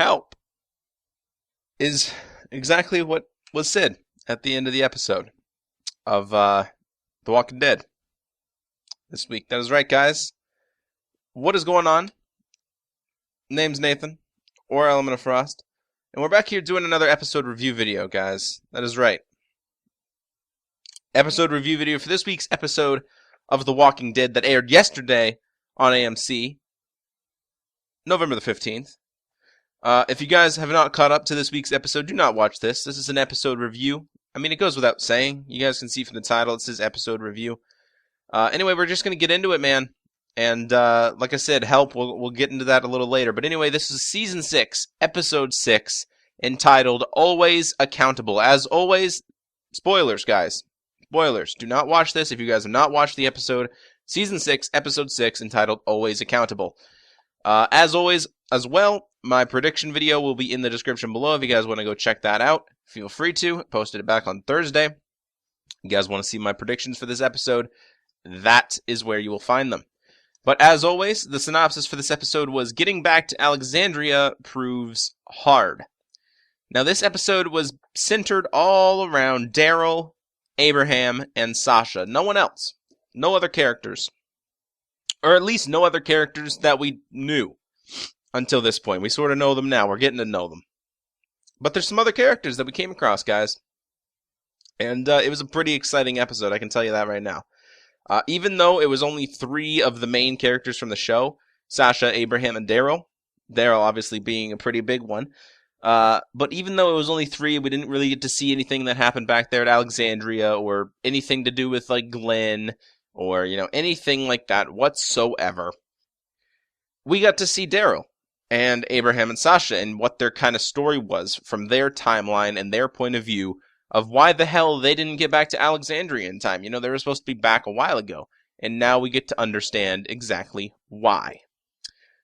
help is exactly what was said at the end of the episode of The Walking Dead this week. That is right, guys. What is going on? Name's Nathan, or Element of Frost, and we're back here doing another episode review video, guys. That is right. Episode review video for this week's episode of The Walking Dead that aired yesterday on AMC, November the 15th. If you guys have not caught up to this week's episode, do not watch this. This is an episode review. I mean, it goes without saying. You guys can see from the title, it says episode review. Anyway, we're just going to get into it, man. And like I said, help, we'll get into that a little later. But anyway, this is Season 6, Episode 6, entitled Always Accountable. As always, spoilers, guys. Spoilers. Do not watch this if you guys have not watched the episode. Season 6, Episode 6, entitled Always Accountable. As always, as well, my prediction video will be in the description below if you guys want to go check that out. Feel free to. Posted it back on Thursday. You guys want to see my predictions for this episode? That is where you will find them. But as always, the synopsis for this episode was Getting Back to Alexandria Proves Hard. Now, this episode was centered all around Daryl, Abraham, and Sasha. No one else. No other characters. Or at least no other characters that we knew until this point. We sort of know them now. We're getting to know them. But there's some other characters that we came across, guys. And it was a pretty exciting episode, I can tell you that right now. Even though it was only 3 of the main characters from the show, Sasha, Abraham, and Daryl obviously being a pretty big one, but even though it was only 3, we didn't really get to see anything that happened back there at Alexandria, or anything to do with, like, Glenn, or, you know, anything like that whatsoever. We got to see Daryl and Abraham and Sasha and what their kind of story was from their timeline and their point of view of why the hell they didn't get back to Alexandria in time. You know, they were supposed to be back a while ago, and now we get to understand exactly why.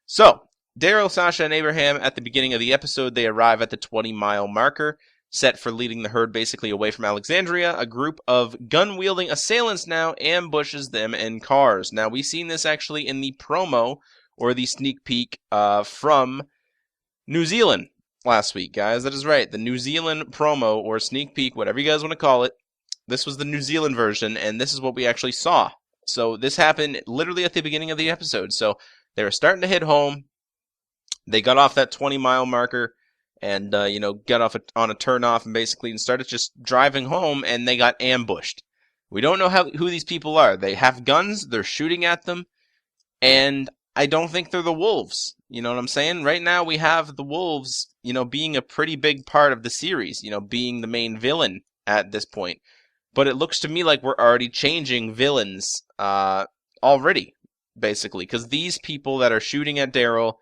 So, Daryl, Sasha, and Abraham, at the beginning of the episode, they arrive at the 20-mile marker, set for leading the herd basically away from Alexandria. A group of gun-wielding assailants now ambushes them in cars. Now, we've seen this actually in the promo, or the sneak peek, from New Zealand last week, guys. That is right. The New Zealand promo, or sneak peek, whatever you guys want to call it. This was the New Zealand version, and this is what we actually saw. So this happened literally at the beginning of the episode. So they were starting to hit home. They got off that 20-mile marker and, got off on a turnoff and basically started just driving home, and they got ambushed. We don't know who these people are. They have guns. They're shooting at them. And I don't think they're the wolves. You know what I'm saying? Right now we have the wolves, being a pretty big part of the series, being the main villain at this point. But it looks to me like we're already changing villains already, basically. Because these people that are shooting at Daryl,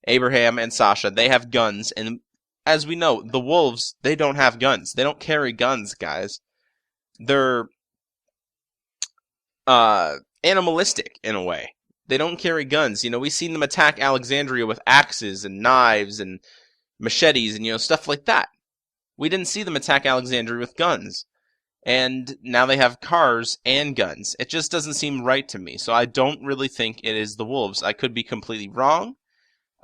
Abraham, and Sasha, they have guns. And as we know, the wolves, they don't have guns. They don't carry guns, guys. They're animalistic in a way. They don't carry guns. We've seen them attack Alexandria with axes and knives and machetes and, stuff like that. We didn't see them attack Alexandria with guns. And now they have cars and guns. It just doesn't seem right to me. So I don't really think it is the wolves. I could be completely wrong.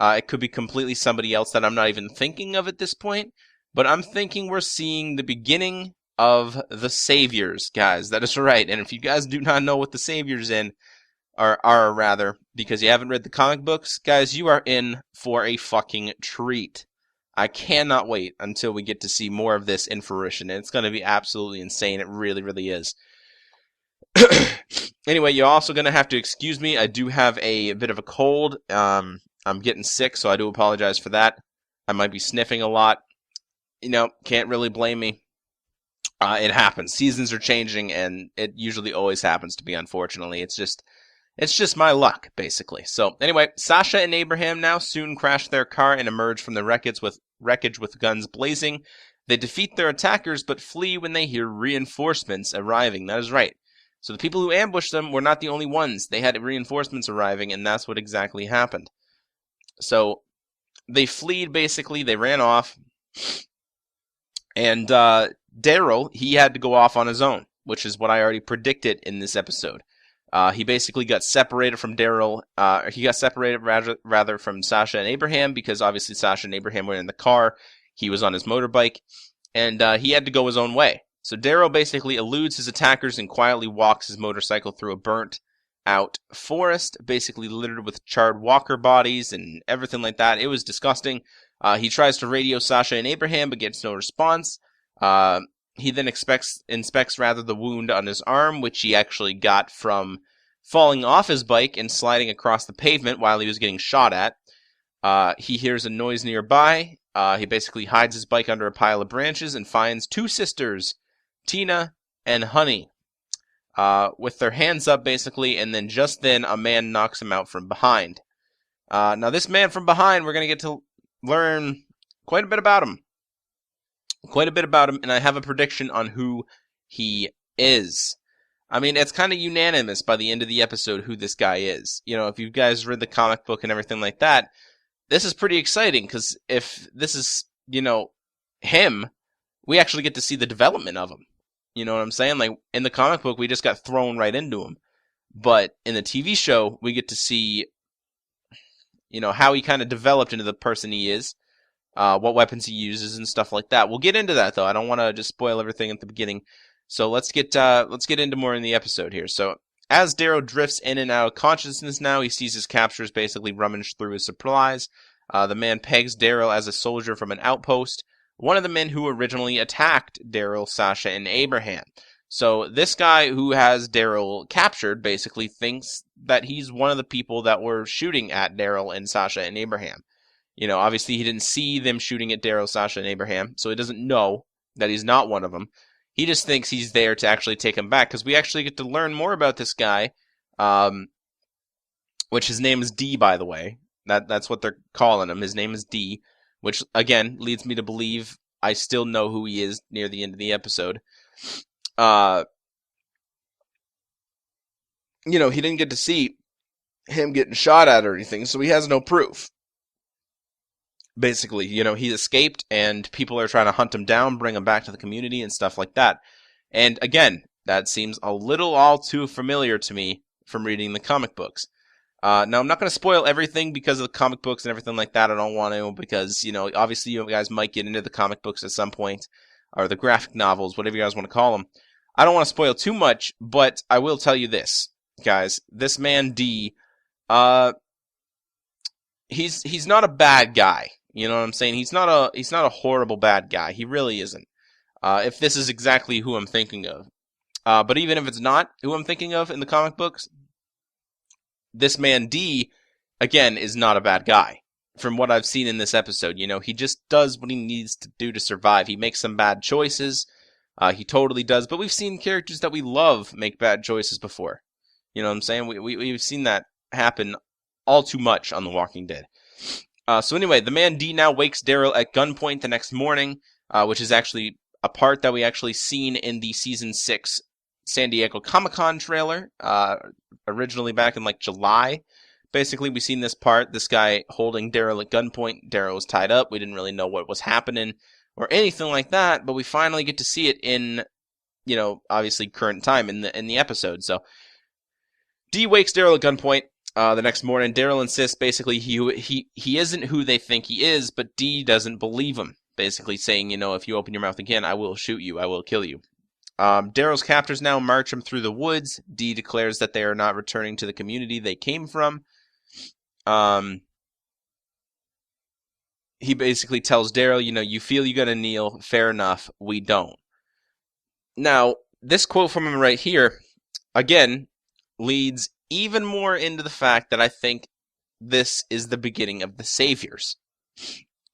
It could be completely somebody else that I'm not even thinking of at this point. But I'm thinking we're seeing the beginning of the Saviors, guys. That is right. And if you guys do not know what the Saviors are rather, because you haven't read the comic books, guys, you are in for a fucking treat. I cannot wait until we get to see more of this in fruition, and it's going to be absolutely insane. It really, really is. Anyway, you're also going to have to excuse me. I do have a bit of a cold. I'm getting sick, so I do apologize for that. I might be sniffing a lot. Can't really blame me. It happens. Seasons are changing, and it usually always happens to me, unfortunately. It's just my luck, basically. So, anyway, Sasha and Abraham now soon crash their car and emerge from the wreckage with guns blazing. They defeat their attackers, but flee when they hear reinforcements arriving. That is right. So the people who ambushed them were not the only ones. They had reinforcements arriving, and that's what exactly happened. So, they fled, basically. They ran off. And Daryl, he had to go off on his own, which is what I already predicted in this episode. He basically got separated from Daryl. He got separated rather from Sasha and Abraham because obviously Sasha and Abraham were in the car. He was on his motorbike, and he had to go his own way. So Daryl basically eludes his attackers and quietly walks his motorcycle through a burnt-out forest, basically littered with charred walker bodies and everything like that. It was disgusting. He tries to radio Sasha and Abraham, but gets no response. He then inspects the wound on his arm, which he actually got from falling off his bike and sliding across the pavement while he was getting shot at. He hears a noise nearby. He basically hides his bike under a pile of branches and finds two sisters, Tina and Honey, with their hands up basically, and then just then a man knocks him out from behind. Now this man from behind, we're going to get to learn quite a bit about him. And I have a prediction on who he is. I mean, it's kind of unanimous by the end of the episode who this guy is. You know, if you guys read the comic book and everything like that, this is pretty exciting, because if this is, you know, him, we actually get to see the development of him. You know what I'm saying? Like, in the comic book, we just got thrown right into him. But in the TV show, we get to see, you know, how he kind of developed into the person he is. What weapons he uses and stuff like that. We'll get into that, though. I don't want to just spoil everything at the beginning. So let's get into more in the episode here. So as Daryl drifts in and out of consciousness now, he sees his captors basically rummage through his supplies. The man pegs Daryl as a soldier from an outpost, one of the men who originally attacked Daryl, Sasha, and Abraham. So this guy who has Daryl captured basically thinks that he's one of the people that were shooting at Daryl and Sasha and Abraham. You know, obviously he didn't see them shooting at Daryl, Sasha, and Abraham, so he doesn't know that he's not one of them. He just thinks he's there to actually take him back, because we actually get to learn more about this guy, which his name is D, by the way. That's what they're calling him. His name is D, which, again, leads me to believe I still know who he is near the end of the episode. You know, he didn't get to see him getting shot at or anything, so he has no proof. Basically, you know, he escaped and people are trying to hunt him down, bring him back to the community and stuff like that. And again, that seems a little all too familiar to me from reading the comic books. Now, I'm not going to spoil everything because of the comic books and everything like that. I don't want to, because, you know, obviously you guys might get into the comic books at some point, or the graphic novels, whatever you guys want to call them. I don't want to spoil too much, but I will tell you this, guys. This man, D, he's not a bad guy. You know what I'm saying? He's not a horrible bad guy. He really isn't. If this is exactly who I'm thinking of. But even if it's not who I'm thinking of in the comic books, this man D, again, is not a bad guy. From what I've seen in this episode, you know, he just does what he needs to do to survive. He makes some bad choices. He totally does. But we've seen characters that we love make bad choices before. You know what I'm saying? We've seen that happen all too much on The Walking Dead. So anyway, the man D now wakes Daryl at gunpoint the next morning, which is actually a part that we actually seen in the Season 6 San Diego Comic-Con trailer, originally back in like July. Basically, we seen this part, this guy holding Daryl at gunpoint. Daryl was tied up. We didn't really know what was happening or anything like that, but we finally get to see it in, you know, obviously current time in the episode. So D wakes Daryl at gunpoint. The next morning, Daryl insists basically he isn't who they think he is, but D doesn't believe him. Basically saying, you know, if you open your mouth again, I will shoot you. I will kill you. Daryl's captors now march him through the woods. D declares that they are not returning to the community they came from. He basically tells Daryl, you know, you feel you gotta kneel. Fair enough. We don't. Now, this quote from him right here, again, leads even more into the fact that I think this is the beginning of the Saviors.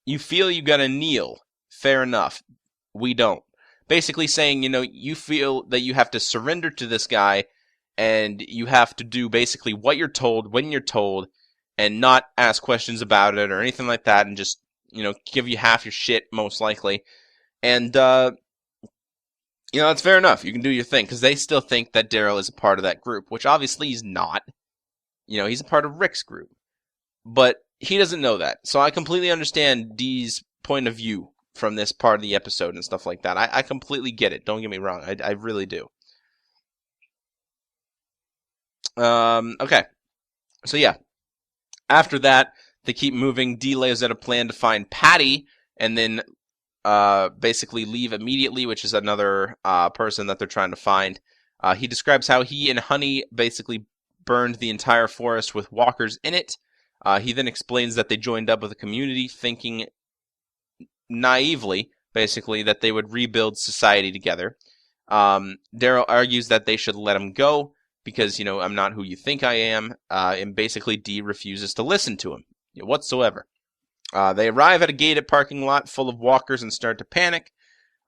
You feel you gotta kneel. Fair enough. We don't. Basically saying, you know, you feel that you have to surrender to this guy, and you have to do basically what you're told, when you're told, and not ask questions about it or anything like that, and just, you know, give you half your shit, most likely. And, you know, that's fair enough. You can do your thing, because they still think that Daryl is a part of that group, which obviously he's not. You know, he's a part of Rick's group. But he doesn't know that. So I completely understand Dee's point of view from this part of the episode and stuff like that. I completely get it. Don't get me wrong. I really do. Okay. So yeah, after that, they keep moving. D lays out a plan to find Patty, and then basically leave immediately, which is another person that they're trying to find. He describes how he and Honey basically burned the entire forest with walkers in it. He then explains that they joined up with a community, thinking naively, basically, that they would rebuild society together. Daryl argues that they should let him go because, I'm not who you think I am, and basically D refuses to listen to him whatsoever. They arrive at a gated parking lot full of walkers and start to panic.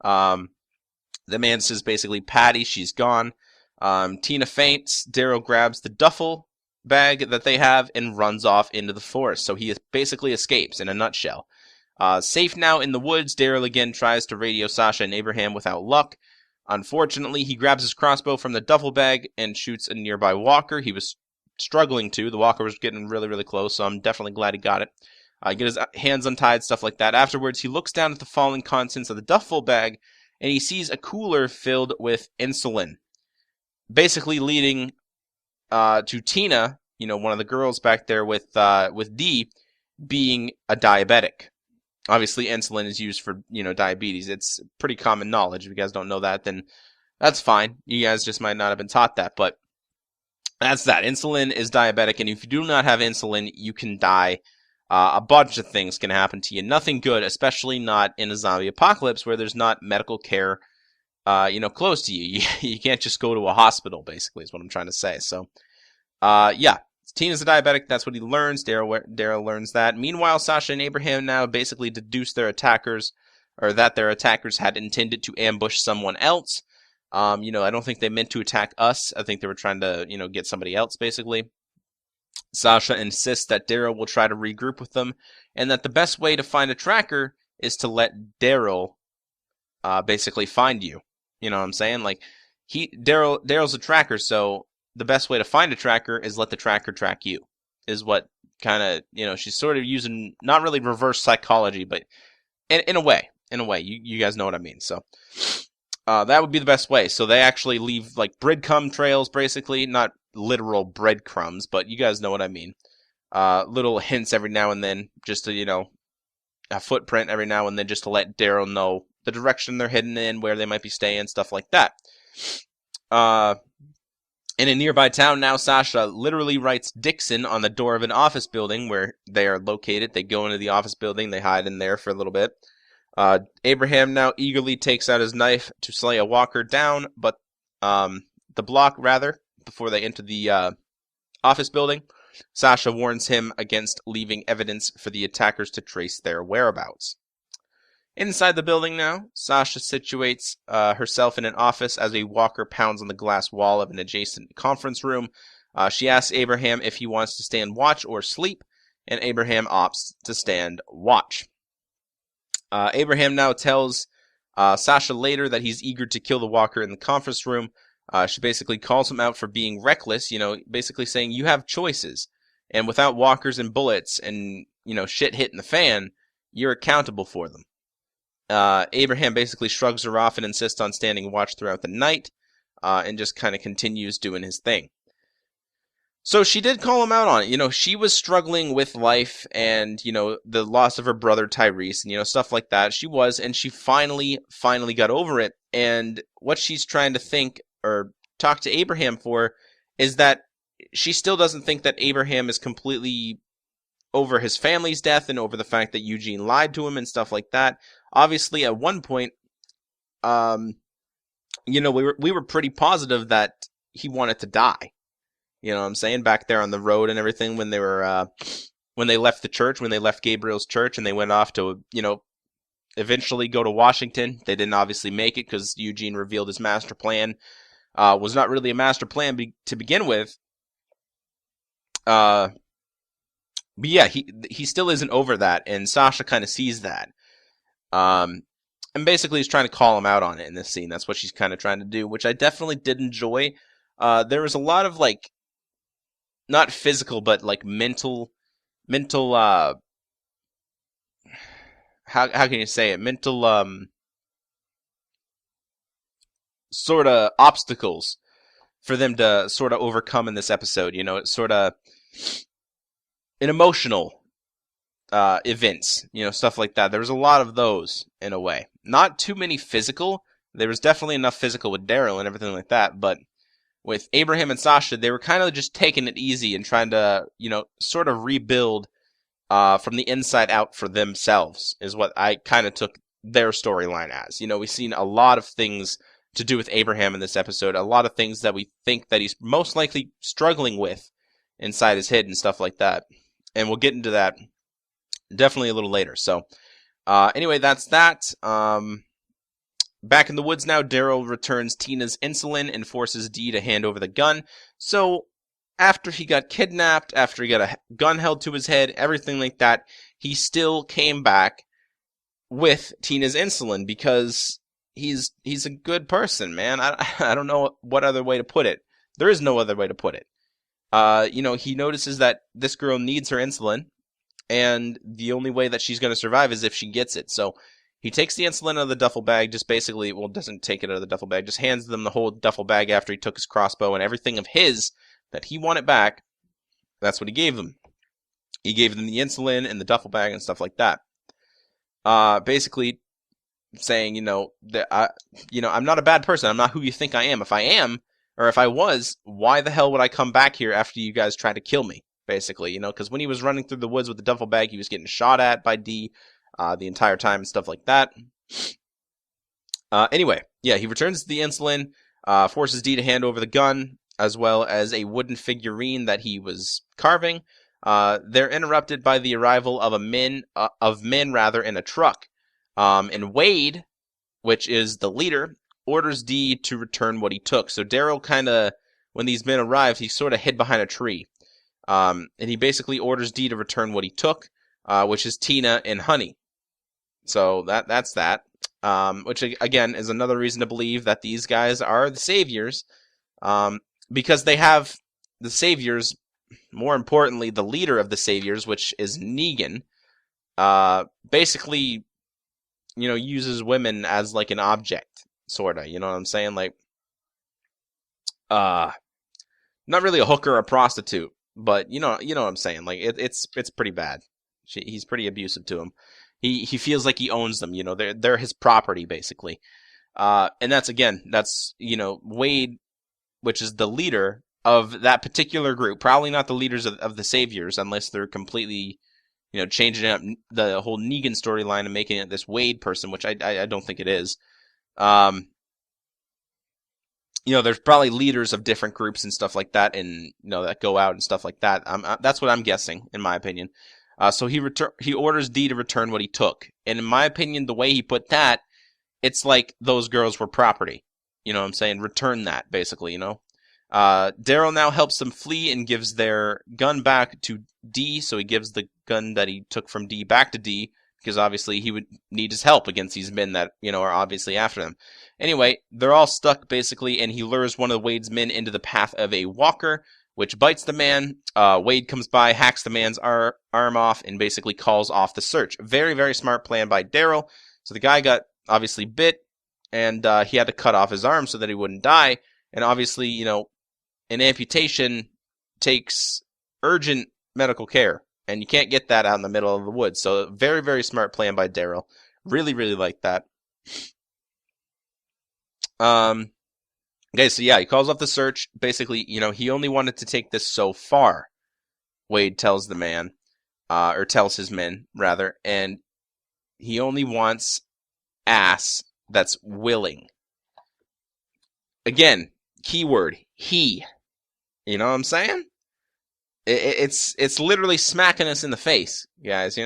The man says basically, Patty, she's gone. Tina faints. Daryl grabs the duffel bag that they have and runs off into the forest. So he basically escapes in a nutshell. Safe now in the woods, Daryl again tries to radio Sasha and Abraham without luck. Unfortunately, he grabs his crossbow from the duffel bag and shoots a nearby walker. He was struggling to. The walker was getting really, really close, so I'm definitely glad he got it. Get his hands untied, stuff like that. Afterwards, he looks down at the fallen contents of the duffel bag, and he sees a cooler filled with insulin. Basically leading to Tina, one of the girls back there with D, being a diabetic. Obviously, insulin is used for, diabetes. It's pretty common knowledge. If you guys don't know that, then that's fine. You guys just might not have been taught that, but that's that. Insulin is diabetic, and if you do not have insulin, you can die. A bunch of things can happen to you. Nothing good, especially not in a zombie apocalypse where there's not medical care, close to you. You can't just go to a hospital, basically, is what I'm trying to say. So, yeah. Tina's a diabetic. That's what he learns. Daryl learns that. Meanwhile, Sasha and Abraham now basically deduce their attackers had intended to ambush someone else. I don't think they meant to attack us. I think they were trying to, get somebody else, basically. Sasha insists that Daryl will try to regroup with them, and that the best way to find a tracker is to let Daryl basically find you. You know what I'm saying? Like, Daryl's a tracker, so the best way to find a tracker is let the tracker track you, is what kind of, she's sort of using, not really reverse psychology, but in a way, you guys know what I mean. So, that would be the best way. So they actually leave, like, breadcrumb trails, basically, not literal breadcrumbs, but you guys know what I mean. Little hints every now and then, just to, a footprint every now and then, just to let Daryl know the direction they're heading in, where they might be staying, stuff like that. In a nearby town now, Sasha literally writes Dixon on the door of an office building where they are located. They go into the office building. They hide in there for a little bit. Abraham now eagerly takes out his knife to slay a walker down, but the block, rather, before they enter the office building. Sasha warns him against leaving evidence for the attackers to trace their whereabouts. Inside the building now, Sasha situates herself in an office as a walker pounds on the glass wall of an adjacent conference room. She asks Abraham if he wants to stand watch or sleep, and Abraham opts to stand watch. Abraham now tells Sasha later that he's eager to kill the walker in the conference room. She basically calls him out for being reckless, basically saying you have choices, and without walkers and bullets and, shit hitting the fan, you're accountable for them. Abraham basically shrugs her off and insists on standing watch throughout the night, and just kind of continues doing his thing. So she did call him out on it. She was struggling with life and, the loss of her brother Tyrese and, stuff like that. She was, and she finally got over it. And what she's trying to think or talk to Abraham for is that she still doesn't think that Abraham is completely over his family's death and over the fact that Eugene lied to him and stuff like that. Obviously, at one point, we were pretty positive that he wanted to die. You know what I'm saying? Back there on the road and everything when they were, when they left the church, when they left Gabriel's church and they went off to, eventually go to Washington. They didn't obviously make it because Eugene revealed his master plan was not really a master plan to begin with. But yeah, he still isn't over that, and Sasha kind of sees that. And basically is trying to call him out on it in this scene. That's what she's kind of trying to do, which I definitely did enjoy. There was a lot of, like, not physical, but, like, mental, how can you say it? Mental, sort of obstacles for them to sort of overcome in this episode. It's sort of an emotional events, stuff like that. There was a lot of those in a way. Not too many physical. There was definitely enough physical with Daryl and everything like that, but with Abraham and Sasha, they were kind of just taking it easy and trying to, sort of rebuild from the inside out for themselves, is what I kind of took their storyline as. We've seen a lot of things to do with Abraham in this episode, a lot of things that we think that he's most likely struggling with inside his head and stuff like that. And we'll get into that definitely a little later. So, anyway, that's that. Back in the woods now, Daryl returns Tina's insulin and forces Dee to hand over the gun. So, after he got kidnapped, after he got a gun held to his head, everything like that, he still came back with Tina's insulin because he's a good person, man. I don't know what other way to put it. There is no other way to put it. He notices that this girl needs her insulin, and the only way that she's going to survive is if she gets it. So he takes the insulin out of the duffel bag, just basically, doesn't take it out of the duffel bag, just hands them the whole duffel bag after he took his crossbow and everything of his that he wanted back. That's what he gave them. He gave them the insulin and the duffel bag and stuff like that. Basically saying, that I'm not a bad person. I'm not who you think I am. If I am, or if I was, why the hell would I come back here after you guys tried to kill me? Basically, because when he was running through the woods with the duffel bag, he was getting shot at by Dee the entire time and stuff like that. Anyway, yeah, he returns the insulin, forces Dee to hand over the gun, as well as a wooden figurine that he was carving. They're interrupted by the arrival of men in a truck. And Wade, which is the leader, orders Dee to return what he took. So Daryl kind of, when these men arrived, he sort of hid behind a tree. And he basically orders Dee to return what he took, which is Tina and honey. So that's that. Which, again, is another reason to believe that these guys are the saviors. Because they have the saviors, more importantly, the leader of the saviors, which is Negan, basically, uses women as like an object, sort of. You know what I'm saying? Like, not really a hooker or a prostitute, but you know what I'm saying. Like, it's pretty bad. He's pretty abusive to him. He feels like he owns them. They're his property, basically. And that's Wade, which is the leader of that particular group. Probably not the leaders of the saviors, unless they're completely, changing up the whole Negan storyline and making it this Wade person, which I don't think it is. There's probably leaders of different groups and stuff like that, and that go out and stuff like that. That's what I'm guessing, in my opinion. So he orders Dee to return what he took, and in my opinion, the way he put that, it's like those girls were property. You know what I'm saying? Return that, basically. Daryl now helps them flee and gives their gun back to Dee. So he gives the gun that he took from Dee back to Dee, because obviously he would need his help against these men that, are obviously after him. Anyway, they're all stuck, basically, and he lures one of Wade's men into the path of a walker, which bites the man. Wade comes by, hacks the man's arm off, and basically calls off the search. Very, very smart plan by Daryl. So the guy got, obviously, bit, and he had to cut off his arm so that he wouldn't die. And obviously, an amputation takes urgent medical care, and you can't get that out in the middle of the woods. So very, very smart plan by Daryl. Really, really like that. Okay, so yeah, he calls off the search. Basically, he only wanted to take this so far, Wade tells the man, or tells his men, rather, and he only wants ass that's willing. Again, keyword, he. You know what I'm saying? It's literally smacking us in the face, guys.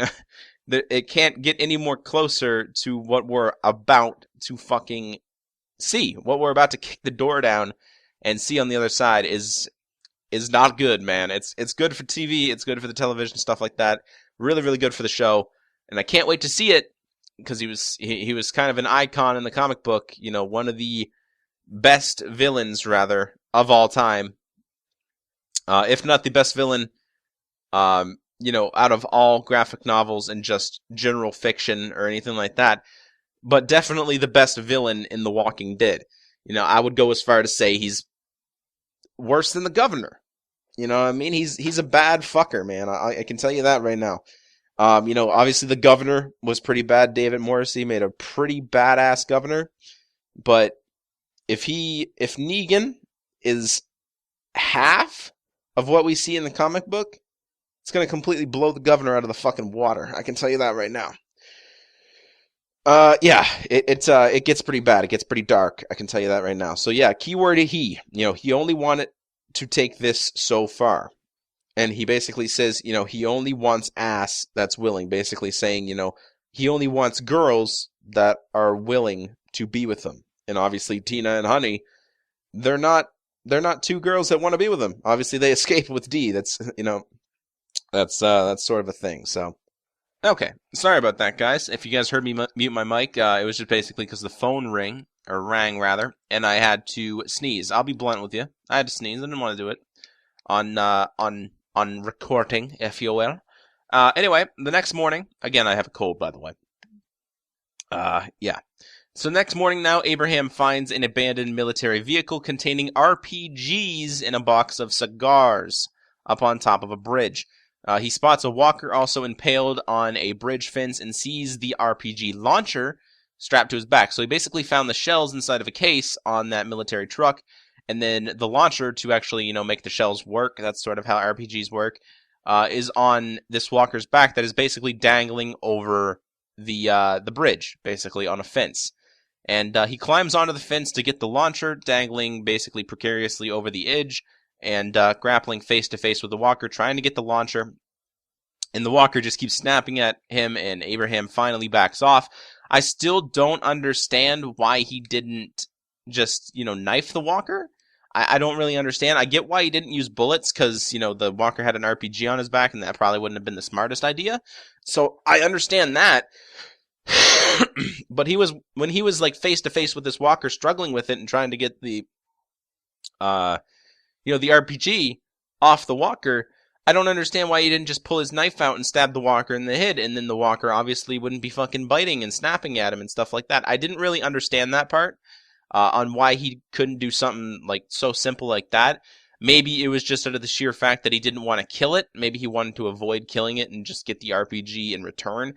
It can't get any more closer to what we're about to fucking see. What we're about to kick the door down and see on the other side is not good, man. It's good for TV. It's good for the television, stuff like that. Really, really good for the show, and I can't wait to see it because he was kind of an icon in the comic book. One of the best villains, rather, of all time. If not the best villain, out of all graphic novels and just general fiction or anything like that, but definitely the best villain in The Walking Dead. I would go as far to say he's worse than the governor. You know what I mean? He's a bad fucker, man. I can tell you that right now. Obviously the governor was pretty bad. David Morrissey made a pretty badass governor. But if Negan is half of what we see in the comic book, it's going to completely blow the governor out of the fucking water. I can tell you that right now. It gets pretty bad. It gets pretty dark. I can tell you that right now. So yeah, keyword he. He only wanted to take this so far. And he basically says, he only wants ass that's willing. Basically saying, he only wants girls that are willing to be with him. And obviously Tina and Honey, they're not two girls that want to be with him. Obviously they escaped with D. That's that's sort of a thing. So okay, sorry about that, guys. If you guys heard me mute my mic, it was just basically because the phone rang, and I had to sneeze. I'll be blunt with you. I had to sneeze. I didn't want to do it on recording, if you will. Anyway, the next morning, again, I have a cold, by the way. Yeah. So next morning now, Abraham finds an abandoned military vehicle containing RPGs in a box of cigars up on top of a bridge. He spots a walker also impaled on a bridge fence and sees the RPG launcher strapped to his back. So he basically found the shells inside of a case on that military truck, and then the launcher to actually, make the shells work. That's sort of how RPGs work. Is on this walker's back that is basically dangling over the bridge, basically on a fence. And he climbs onto the fence to get the launcher, dangling basically precariously over the edge, and grappling face-to-face with the walker, trying to get the launcher. And the walker just keeps snapping at him, and Abraham finally backs off. I still don't understand why he didn't just, knife the walker. I don't really understand. I get why he didn't use bullets, because, the walker had an RPG on his back, and that probably wouldn't have been the smartest idea. So I understand that. But when he was like face-to-face with this walker, struggling with it and trying to get the the RPG off the walker, I don't understand why he didn't just pull his knife out and stab the walker in the head, and then the walker obviously wouldn't be fucking biting and snapping at him and stuff like that. I didn't really understand that part, on why he couldn't do something like so simple like that. Maybe it was just out of the sheer fact that he didn't want to kill it. Maybe he wanted to avoid killing it and just get the RPG in return.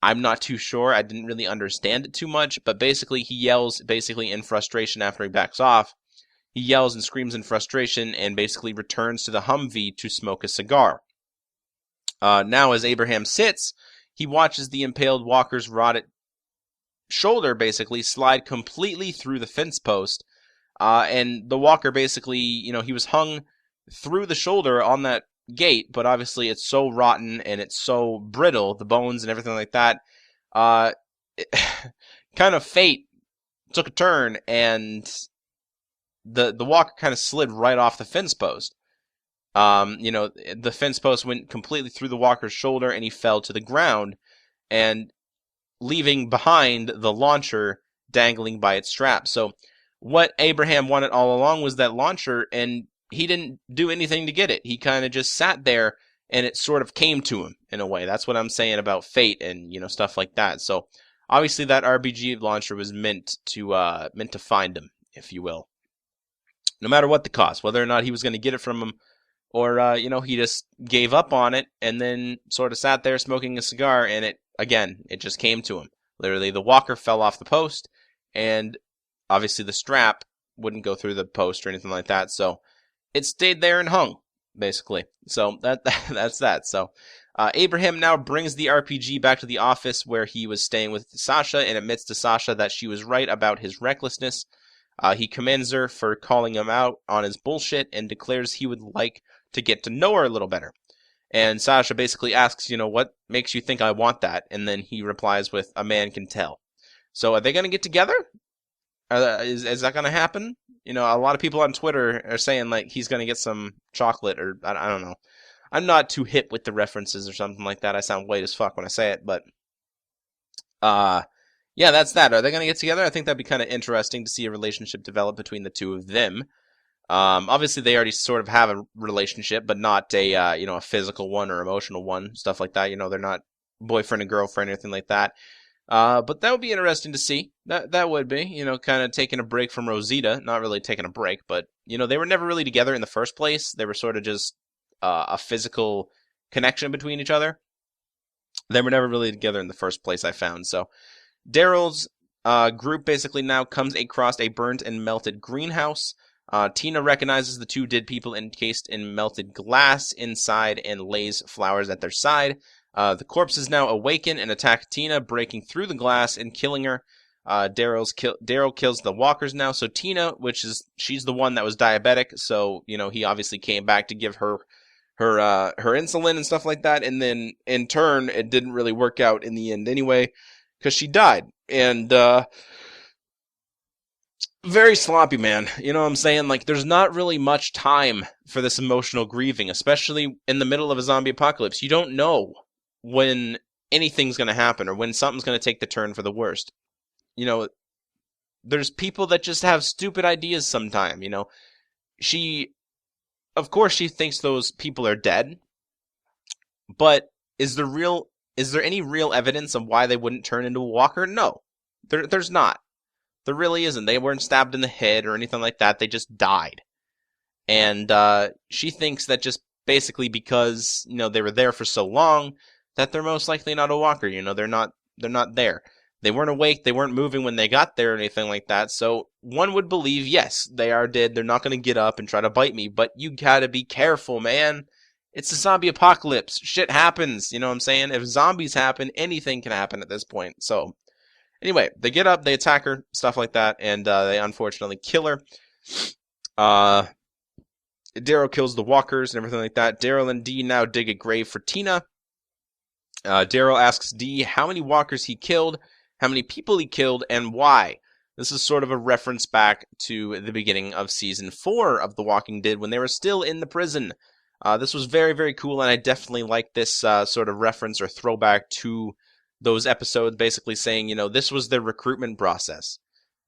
I'm not too sure. I didn't really understand it too much, but basically he yells in frustration after he backs off. He yells and screams in frustration and basically returns to the Humvee to smoke a cigar. Now, as Abraham sits, he watches the impaled walker's rotted shoulder basically slide completely through the fence post. And the walker basically, he was hung through the shoulder on that gate, but obviously it's so rotten and it's so brittle, the bones and everything like that. Kind of fate took a turn, and the walker kind of slid right off the fence post. The fence post went completely through the walker's shoulder, and he fell to the ground, and leaving behind the launcher dangling by its strap. So what Abraham wanted all along was that launcher, and he didn't do anything to get it. He kind of just sat there, and it sort of came to him in a way. That's what I'm saying about fate and, stuff like that. So obviously that RPG launcher was meant to find him, if you will. No matter what the cost, whether or not he was going to get it from him, or, he just gave up on it and then sort of sat there smoking a cigar, and it just came to him. Literally, the walker fell off the post, and obviously the strap wouldn't go through the post or anything like that, so it stayed there and hung, basically. So that's that. So Abraham now brings the RPG back to the office where he was staying with Sasha, and admits to Sasha that she was right about his recklessness. He commends her for calling him out on his bullshit and declares he would like to get to know her a little better. And Sasha basically asks, what makes you think I want that? And then he replies with, a man can tell. So are they going to get together? Is that going to happen? A lot of people on Twitter are saying, like, he's going to get some chocolate, or I don't know. I'm not too hip with the references or something like that. I sound white as fuck when I say it, but yeah, that's that. Are they going to get together? I think that'd be kind of interesting to see a relationship develop between the two of them. Obviously, they already sort of have a relationship, but not a physical one or emotional one, stuff like that. They're not boyfriend and girlfriend or anything like that. But that would be interesting to see. That would be, kind of taking a break from Rosita. Not really taking a break, but, they were never really together in the first place. They were sort of just a physical connection between each other. They were never really together in the first place, I found. So Daryl's group basically now comes across a burnt and melted greenhouse. Tina recognizes the two dead people encased in melted glass inside and lays flowers at their side. The corpses now awaken and attack Tina, breaking through the glass and killing her. Daryl kills the walkers now. So Tina, she's the one that was diabetic, so he obviously came back to give her insulin and stuff like that, and then in turn it didn't really work out in the end anyway because she died. And very sloppy, man. You know what I'm saying? Like, there's not really much time for this emotional grieving, especially in the middle of a zombie apocalypse. You don't know when anything's going to happen or when something's going to take the turn for the worst. There's people that just have stupid ideas sometime, Of course she thinks those people are dead, but is there any real evidence of why they wouldn't turn into a walker? No, there's not. There really isn't. They weren't stabbed in the head or anything like that. They just died. And she thinks that just basically because, they were there for so long, that they're most likely not a walker. They're not there. They weren't awake. They weren't moving when they got there or anything like that. So one would believe, yes, they are dead. They're not going to get up and try to bite me. But you gotta be careful, man. It's a zombie apocalypse. Shit happens. You know what I'm saying? If zombies happen, anything can happen at this point. So anyway, they get up, they attack her, stuff like that, and they unfortunately kill her. Daryl kills the walkers and everything like that. Daryl and Dee now dig a grave for Tina. Daryl asks Dee how many walkers he killed, how many people he killed, and why. This is sort of a reference back to the beginning of Season 4 of The Walking Dead when they were still in the prison. This was very, very cool, and I definitely like this sort of reference or throwback to those episodes, basically saying, this was their recruitment process,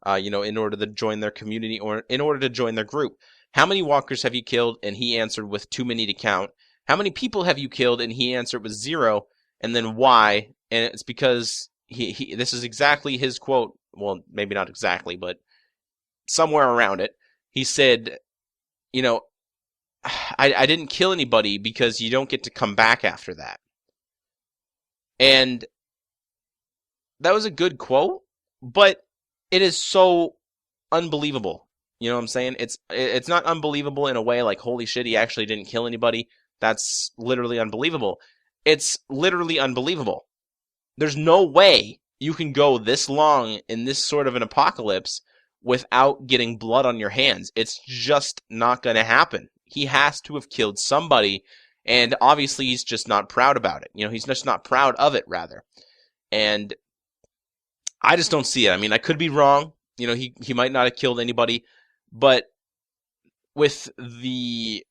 in order to join their community or in order to join their group. How many walkers have you killed? And he answered with too many to count. How many people have you killed? And he answered with 0. And then why? And it's because this is exactly his quote. Well, maybe not exactly, but somewhere around it. He said, I didn't kill anybody because you don't get to come back after that. And that was a good quote, but it is so unbelievable. You know what I'm saying? It's not unbelievable in a way like, holy shit, he actually didn't kill anybody. That's literally unbelievable. It's literally unbelievable. There's no way you can go this long in this sort of an apocalypse without getting blood on your hands. It's just not going to happen. He has to have killed somebody, and obviously he's just not proud about it. He's just not proud of it, rather. And I just don't see it. I mean, I could be wrong. He might not have killed anybody, but with the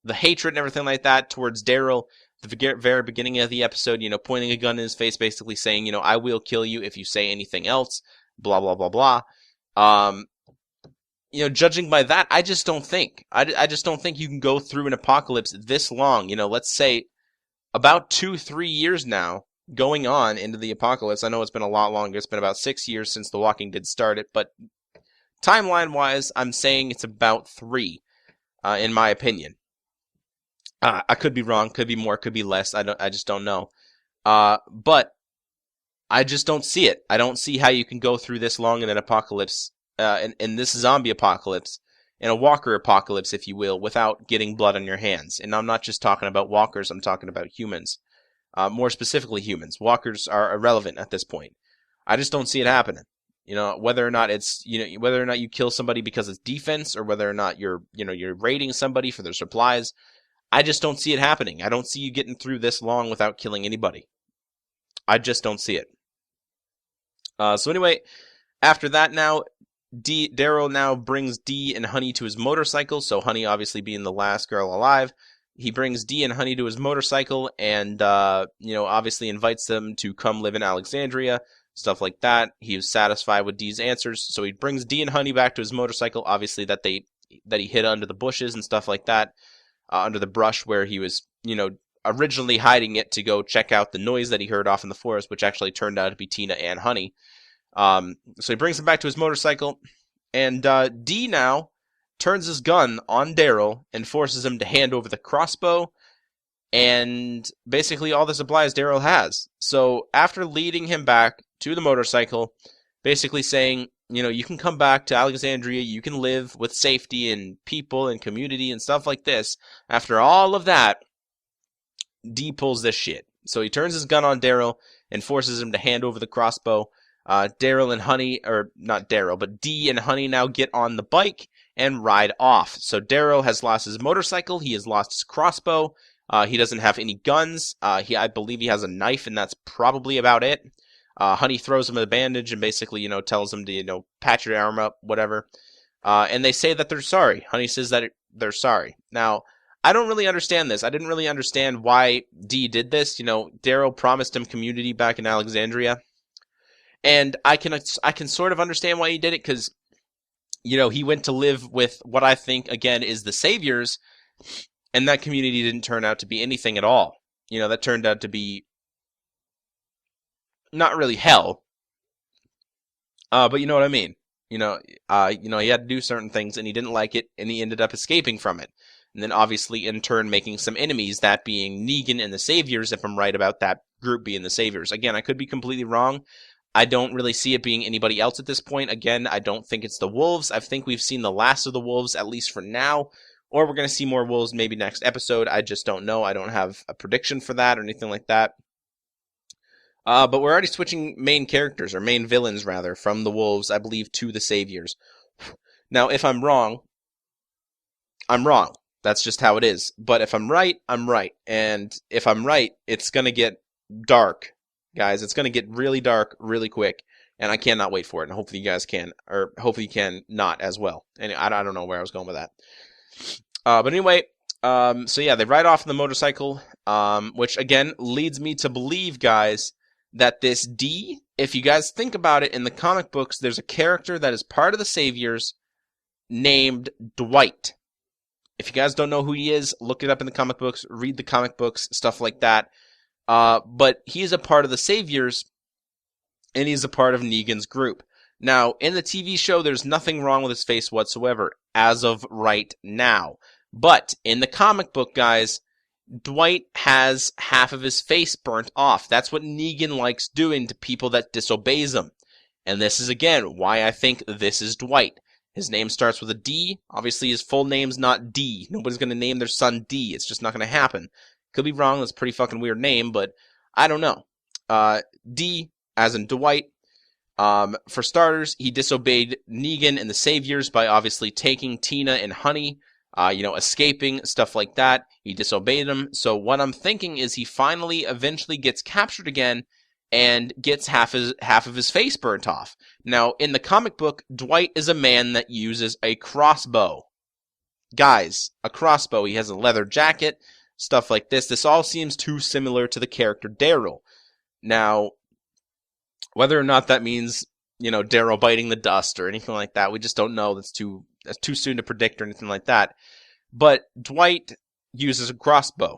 hatred and everything like that towards Daryl, the very beginning of the episode, pointing a gun in his face, basically saying, I will kill you if you say anything else, blah, blah, blah, blah. Judging by that, I just don't think. I just don't think you can go through an apocalypse this long. Let's say about 2-3 years now, going on into the apocalypse. I know it's been a lot longer. It's been about 6 years since The Walking Dead started, but timeline-wise, I'm saying it's about 3, in my opinion. I could be wrong, could be more, could be less. I just don't know. But I just don't see it. I don't see how you can go through this long in an apocalypse, in this zombie apocalypse, in a walker apocalypse, if you will, without getting blood on your hands. And I'm not just talking about walkers, I'm talking about humans. More specifically humans. Walkers are irrelevant at this point. I just don't see it happening. Whether or not it's, whether or not you kill somebody because it's defense, or whether or not you're raiding somebody for their supplies, I just don't see it happening. I don't see you getting through this long without killing anybody. I just don't see it. So anyway, after that now, Daryl now brings Dee and Honey to his motorcycle. So Honey obviously being the last girl alive. He brings Dee and Honey to his motorcycle and, obviously invites them to come live in Alexandria, stuff like that. He was satisfied with Dee's answers, so he brings Dee and Honey back to his motorcycle, obviously that he hid under the bushes and stuff like that, under the brush where he was, originally hiding it to go check out the noise that he heard off in the forest, which actually turned out to be Tina and Honey. So he brings him back to his motorcycle, and D now turns his gun on Daryl and forces him to hand over the crossbow and basically all the supplies Daryl has. So after leading him back to the motorcycle, basically saying, you can come back to Alexandria, you can live with safety and people and community and stuff like this. After all of that, D pulls this shit. So he turns his gun on Daryl and forces him to hand over the crossbow. Daryl and Honey, or not Daryl, but D and Honey now get on the bike and ride off. So Daryl has lost his motorcycle, he has lost his crossbow, he doesn't have any guns, I believe he has a knife, and that's probably about it. Honey throws him a bandage and basically, tells him to, patch your arm up, whatever. And they say that they're sorry. Honey says that they're sorry. Now, I don't really understand this. I didn't really understand why D did this. Daryl promised him community back in Alexandria. And I can sort of understand why he did it, because, he went to live with what I think, again, is the Saviors, and that community didn't turn out to be anything at all. That turned out to be not really hell, but you know what I mean. He had to do certain things, and he didn't like it, and he ended up escaping from it. And then, obviously, in turn, making some enemies, that being Negan and the Saviors, if I'm right about that group being the Saviors. Again, I could be completely wrong. I don't really see it being anybody else at this point. Again, I don't think it's the Wolves. I think we've seen the last of the Wolves, at least for now. Or we're going to see more Wolves maybe next episode. I just don't know. I don't have a prediction for that or anything like that. But we're already switching main characters, or main villains, rather, from the Wolves, I believe, to the Saviors. Now, if I'm wrong, I'm wrong. That's just how it is. But if I'm right, I'm right. And if I'm right, it's going to get dark. Guys, it's going to get really dark really quick, and I cannot wait for it, and hopefully you guys can, or hopefully you can not as well. And I don't know where I was going with that. But anyway, so yeah, they ride off on the motorcycle, which again leads me to believe, guys, that this D, if you guys think about it, in the comic books, there's a character that is part of the Saviors named Dwight. If you guys don't know who he is, look it up in the comic books, read the comic books, stuff like that. But he's a part of the Saviors, and he's a part of Negan's group. Now, in the TV show, there's nothing wrong with his face whatsoever, as of right now. But in the comic book, guys, Dwight has half of his face burnt off. That's what Negan likes doing to people that disobeys him. And this is, again, why I think this is Dwight. His name starts with a D. Obviously, his full name's not D. Nobody's going to name their son D. It's just not going to happen. Could be wrong, that's a pretty fucking weird name, but I don't know. D, as in Dwight. For starters, he disobeyed Negan and the Saviors by obviously taking Tina and Honey, escaping, stuff like that. He disobeyed them, so what I'm thinking is he finally eventually gets captured again and gets half of his face burnt off. Now, in the comic book, Dwight is a man that uses a crossbow. Guys, a crossbow. He has a leather jacket, stuff like this. This all seems too similar to the character Daryl. Now, whether or not that means, Daryl biting the dust or anything like that, we just don't know. That's too soon to predict or anything like that. But Dwight uses a crossbow,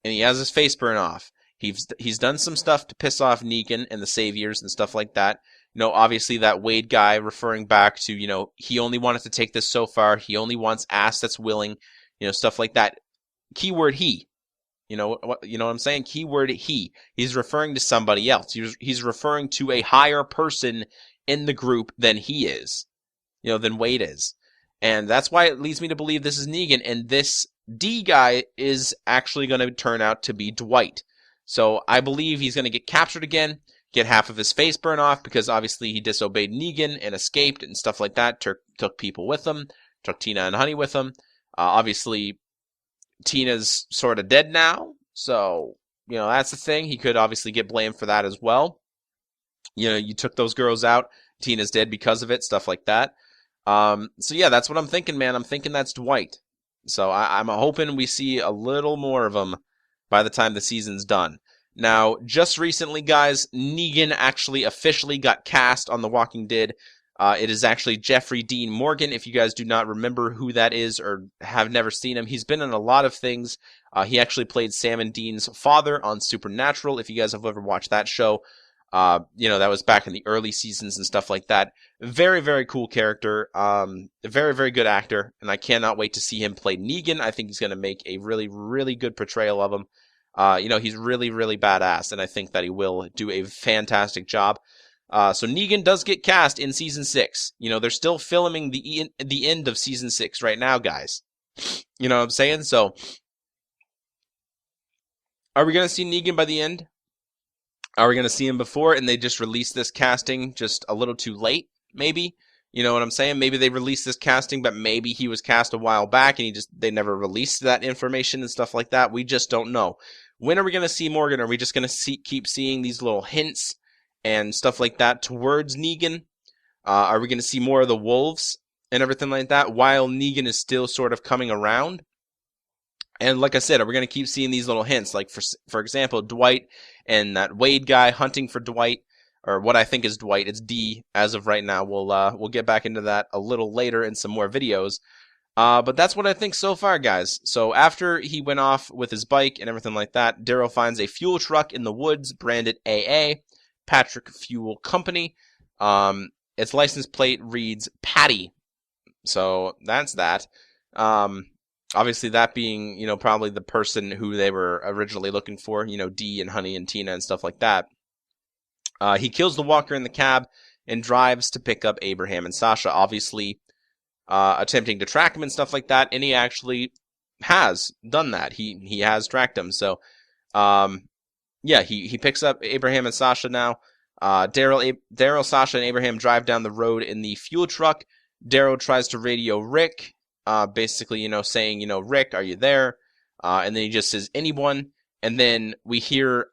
and he has his face burn off. He's done some stuff to piss off Negan and the Saviors and stuff like that. Obviously that Wade guy referring back to, he only wanted to take this so far. He only wants ass that's willing, stuff like that. Keyword he. You know what I'm saying? Keyword he. He's referring to somebody else. He's referring to a higher person in the group than he is. Than Wade is. And that's why it leads me to believe this is Negan. And this D guy is actually going to turn out to be Dwight. So I believe he's going to get captured again, get half of his face burned off, because obviously he disobeyed Negan and escaped and stuff like that, took people with him, took Tina and Honey with him. Obviously, Tina's sort of dead now, so, that's the thing. He could obviously get blamed for that as well. You took those girls out, Tina's dead because of it, stuff like that. So yeah, that's what I'm thinking, man. I'm thinking that's Dwight. So I'm hoping we see a little more of him by the time the season's done. Now, just recently, guys, Negan actually officially got cast on The Walking Dead. It is actually Jeffrey Dean Morgan. If you guys do not remember who that is or have never seen him, he's been in a lot of things. He actually played Sam and Dean's father on Supernatural. If you guys have ever watched that show, that was back in the early seasons and stuff like that. Very, very cool character. Very, very good actor, and I cannot wait to see him play Negan. I think he's going to make a really, really good portrayal of him. He's really, really badass, and I think that he will do a fantastic job. So Negan does get cast in season 6. They're still filming the end of season 6 right now, guys. You know what I'm saying? So, are we going to see Negan by the end? Are we going to see him before and they just release this casting just a little too late, maybe? You know what I'm saying? Maybe they released this casting, but maybe he was cast a while back and they never released that information and stuff like that. We just don't know. When are we going to see Morgan? Are we just going to keep seeing these little hints and stuff like that towards Negan? Are we going to see more of the wolves and everything like that while Negan is still sort of coming around? And like I said, are we going to keep seeing these little hints? Like, for example, Dwight and that Wade guy hunting for Dwight, or what I think is Dwight. It's D as of right now. We'll get back into that a little later in some more videos. But that's what I think so far, guys. So after he went off with his bike and everything like that, Daryl finds a fuel truck in the woods branded AA, Patrick Fuel Company. Its license plate reads Patty. So that's that. Obviously, that being, probably the person who they were originally looking for, Dee and Honey and Tina and stuff like that. He kills the walker in the cab and drives to pick up Abraham and Sasha, obviously attempting to track him and stuff like that, and he actually has done that. He has tracked him. So, he picks up Abraham and Sasha now. Daryl, Sasha, and Abraham drive down the road in the fuel truck. Daryl tries to radio Rick, basically, saying, Rick, are you there? And then he just says, anyone. And then we hear,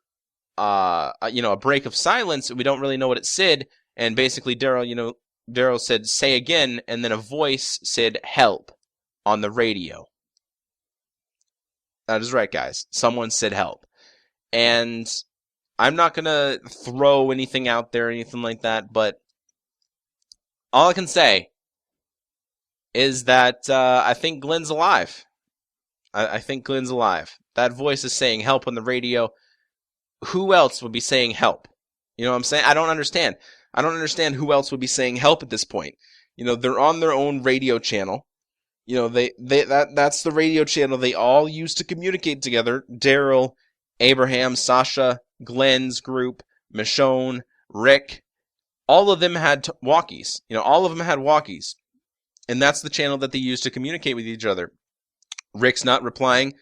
a break of silence. We don't really know what it said. And basically, Daryl said, say again. And then a voice said, help on the radio. That is right, guys. Someone said help. And I'm not going to throw anything out there or anything like that. But all I can say is that I think Glenn's alive. I think Glenn's alive. That voice is saying help on the radio. Who else would be saying help? You know what I'm saying? I don't understand. I don't understand who else would be saying help at this point. They're on their own radio channel. That's the radio channel they all use to communicate together. Daryl, Abraham, Sasha, Glenn's group, Michonne, Rick. All of them had walkies. All of them had walkies. And that's the channel that they use to communicate with each other. Rick's not replying.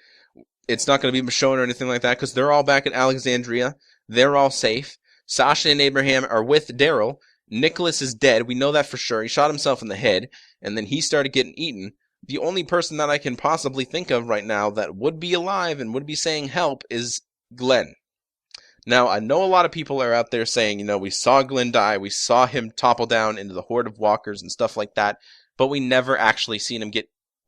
It's not going to be Michonne or anything like that because they're all back in Alexandria. They're all safe. Sasha and Abraham are with Daryl. Nicholas is dead. We know that for sure. He shot himself in the head, and then he started getting eaten. The only person that I can possibly think of right now that would be alive and would be saying help is Glenn. Now, I know a lot of people are out there saying, we saw Glenn die. We saw him topple down into the horde of walkers and stuff like that. But we never actually seen him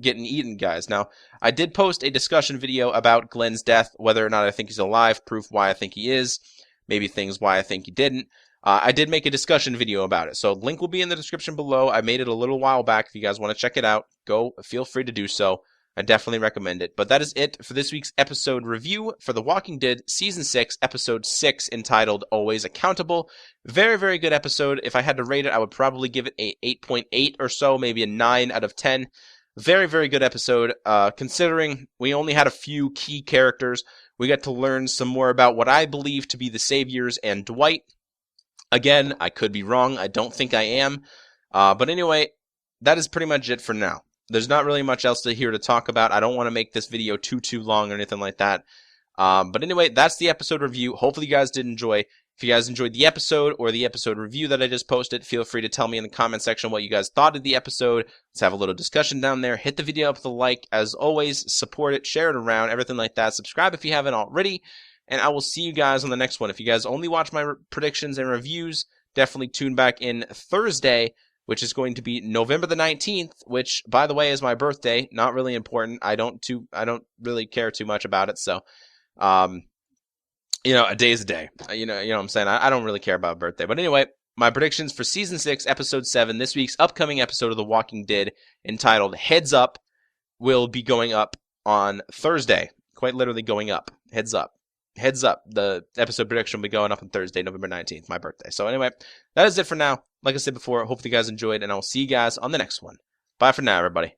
getting eaten, guys. Now, I did post a discussion video about Glenn's death, whether or not I think he's alive, proof why I think he is, maybe things why I think he didn't. I did make a discussion video about it, so link will be in the description below. I made it a little while back. If you guys want to check it out, feel free to do so. I definitely recommend it. But that is it for this week's episode review for The Walking Dead Season 6, Episode 6, entitled Always Accountable. Very, very good episode. If I had to rate it, I would probably give it a 8.8 or so, maybe a 9 out of 10. Very, very good episode, considering we only had a few key characters. We got to learn some more about what I believe to be the Saviors and Dwight. Again, I could be wrong. I don't think I am. But anyway, that is pretty much it for now. There's not really much else here to talk about. I don't want to make this video too long or anything like that. But anyway, that's the episode review. Hopefully you guys did enjoy. If you guys enjoyed the episode or the episode review that I just posted, feel free to tell me in the comment section what you guys thought of the episode. Let's have a little discussion down there. Hit the video up with a like. As always, support it, share it around, everything like that. Subscribe if you haven't already. And I will see you guys on the next one. If you guys only watch my predictions and reviews, definitely tune back in Thursday, which is going to be November the 19th, which, by the way, is my birthday. Not really important. I don't really care too much about it. So, a day is a day. You know what I'm saying? I don't really care about birthday. But anyway, my predictions for Season 6, Episode 7, this week's upcoming episode of The Walking Dead, entitled Heads Up, will be going up on Thursday. Quite literally going up. Heads up. Heads up. The episode prediction will be going up on Thursday, November 19th, my birthday. So anyway, that is it for now. Like I said before, hopefully you guys enjoyed, and I will see you guys on the next one. Bye for now, everybody.